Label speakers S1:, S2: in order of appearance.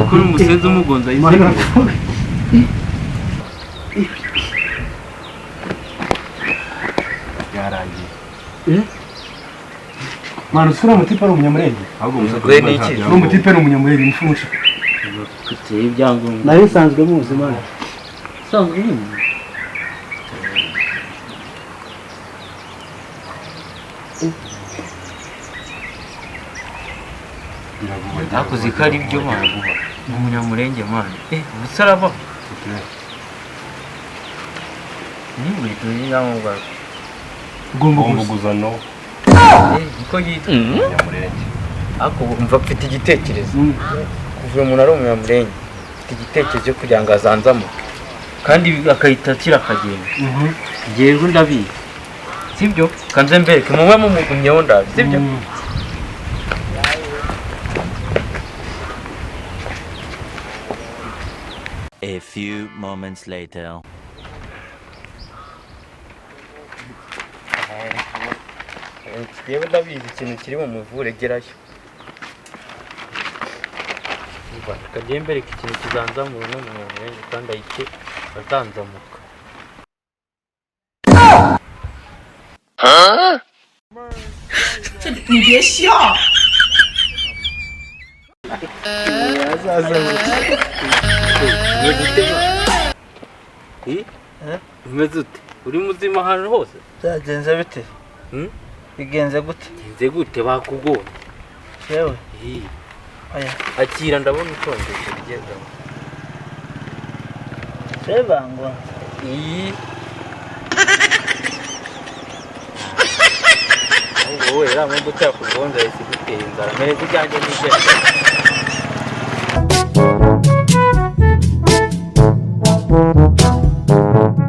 S1: Kuri umusenzi umugonza yizeye. Yarangiye.
S2: Mano, usura umutipe ari umunyamurenge.
S1: Ahubwo musakwe n'iki?
S2: Umutipe ari umunyamurenge mfusha.
S1: Kuteye ibyangombwa.
S2: Nayo isanzwe muzi mano.
S1: Sanzwe nyine. Nakuzi ko ari byo mwana guha. Umunyamurenge mwana. Ubusaraba. Ni muri tuyi yangombwa.
S2: Ugomba
S3: kuguzano.
S1: Niko yitwa umunyamurenge. Ako umva mfite igitekerezo. Kuvuye umuntu ari umunyamurenge. Mfite igitekerezo kugira ngo azanzamo. Kandi akahita akira akagenda. Ngewe ndabizi. Sibyo? Kanze mbereke muwe mumugumyeho ndabizi. Sibyo?
S4: A few moments later.
S1: Yewe ndabizi ikintu kiri mu muvure gerayo. Kagiye mbereka ikintu kizanzamura no mu murenge kandi ayike azanzamuka.
S5: 你别笑。
S1: Umeze ute? Uri muzima ahantu hose?
S6: Byagenze bite? Bigenze gute?
S1: Bigenze gute bakugona?
S6: Yewe.
S1: Aya. Akira ndabona utondeje bigenda.
S6: Sebango.
S1: Wowe era mu gutya kugonza isi guteye inzara. Mere kujyanye n'ibyo.